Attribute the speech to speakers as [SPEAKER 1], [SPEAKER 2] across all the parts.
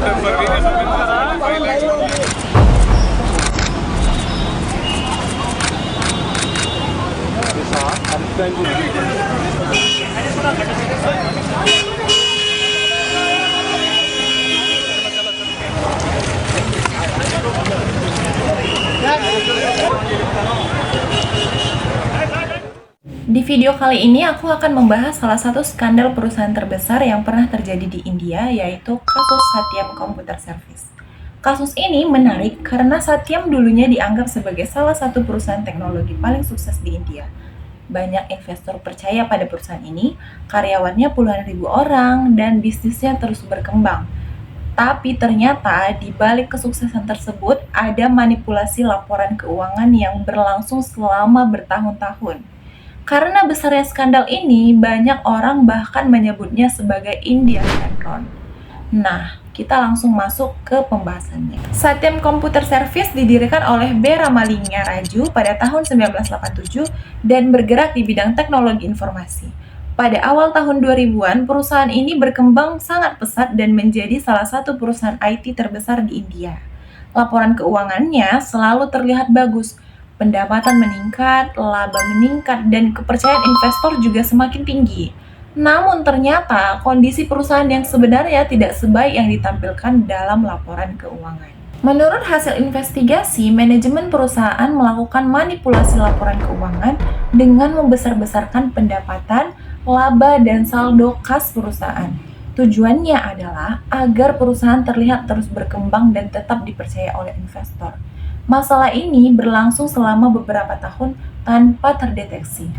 [SPEAKER 1] Di video kali ini aku akan membahas salah satu skandal perusahaan terbesar yang pernah terjadi di India, yaitu kasus Satyam Computer Service. Kasus ini menarik karena Satyam dulunya dianggap sebagai salah satu perusahaan teknologi paling sukses di India. Banyak investor percaya pada perusahaan ini, karyawannya puluhan ribu orang, dan bisnisnya terus berkembang. Tapi ternyata di balik kesuksesan tersebut ada manipulasi laporan keuangan yang berlangsung selama bertahun-tahun. Karena besarnya skandal ini, banyak orang bahkan menyebutnya sebagai Indian Enron. Nah, kita langsung masuk ke pembahasannya. Satyam Computer Service didirikan oleh B. Ramalinga Raju pada tahun 1987 dan bergerak di bidang teknologi informasi. Pada awal tahun 2000-an, perusahaan ini berkembang sangat pesat dan menjadi salah satu perusahaan IT terbesar di India. Laporan keuangannya selalu terlihat bagus, pendapatan meningkat, laba meningkat, dan kepercayaan investor juga semakin tinggi. Namun ternyata kondisi perusahaan yang sebenarnya tidak sebaik yang ditampilkan dalam laporan keuangan. Menurut hasil investigasi, manajemen perusahaan melakukan manipulasi laporan keuangan dengan membesar-besarkan pendapatan, laba, dan saldo kas perusahaan. Tujuannya adalah agar perusahaan terlihat terus berkembang dan tetap dipercaya oleh investor. Masalah ini berlangsung selama beberapa tahun tanpa terdeteksi.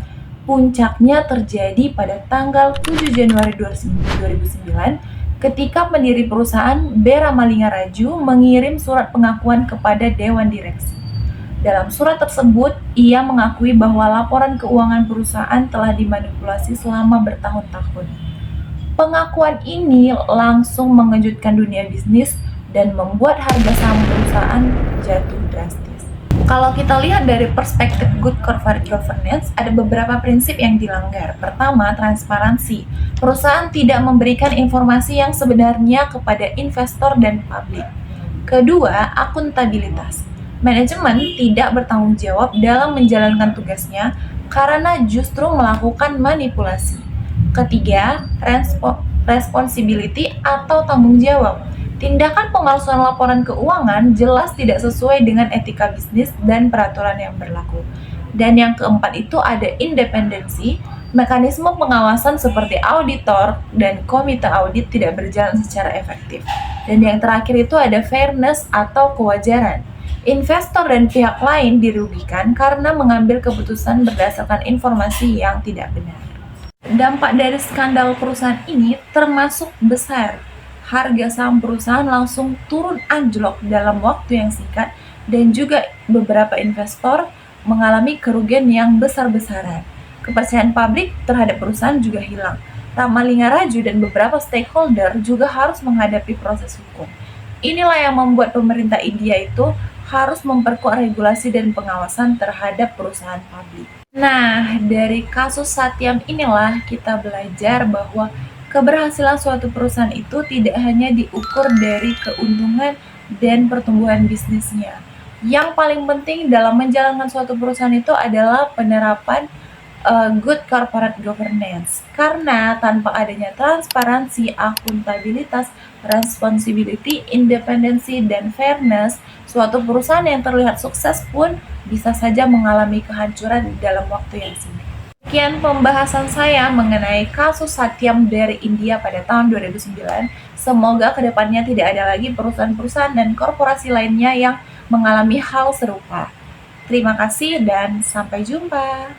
[SPEAKER 1] Puncaknya terjadi pada tanggal 7 Januari 2009 ketika pendiri perusahaan B. Ramalinga Raju mengirim surat pengakuan kepada Dewan Direksi. Dalam surat tersebut, ia mengakui bahwa laporan keuangan perusahaan telah dimanipulasi selama bertahun-tahun. Pengakuan ini langsung mengejutkan dunia bisnis dan membuat harga saham perusahaan jatuh drastis. Kalau kita lihat dari perspektif good corporate governance, ada beberapa prinsip yang dilanggar. Pertama, transparansi. Perusahaan tidak memberikan informasi yang sebenarnya kepada investor dan publik. Kedua, akuntabilitas. Manajemen tidak bertanggung jawab dalam menjalankan tugasnya karena justru melakukan manipulasi. Ketiga, responsibility atau tanggung jawab. Tindakan pemalsuan laporan keuangan jelas tidak sesuai dengan etika bisnis dan peraturan yang berlaku. Dan yang keempat itu ada independensi, mekanisme pengawasan seperti auditor dan komite audit tidak berjalan secara efektif. Dan yang terakhir itu ada fairness atau kewajaran. Investor dan pihak lain dirugikan karena mengambil keputusan berdasarkan informasi yang tidak benar. Dampak dari skandal perusahaan ini termasuk besar. Harga saham perusahaan langsung turun anjlok dalam waktu yang singkat dan juga beberapa investor mengalami kerugian yang besar-besaran. Kepercayaan publik terhadap perusahaan juga hilang. Ramalinga Raju dan beberapa stakeholder juga harus menghadapi proses hukum. Inilah yang membuat pemerintah India itu harus memperkuat regulasi dan pengawasan terhadap perusahaan publik. Nah, dari kasus Satyam inilah kita belajar bahwa keberhasilan suatu perusahaan itu tidak hanya diukur dari keuntungan dan pertumbuhan bisnisnya. Yang paling penting dalam menjalankan suatu perusahaan itu adalah penerapan good corporate governance. Karena tanpa adanya transparansi, akuntabilitas, responsibility, independensi, dan fairness, suatu perusahaan yang terlihat sukses pun bisa saja mengalami kehancuran dalam waktu yang singkat. Sekian pembahasan saya mengenai kasus Satyam dari India pada tahun 2009. Semoga kedepannya tidak ada lagi perusahaan-perusahaan dan korporasi lainnya yang mengalami hal serupa. Terima kasih dan sampai jumpa.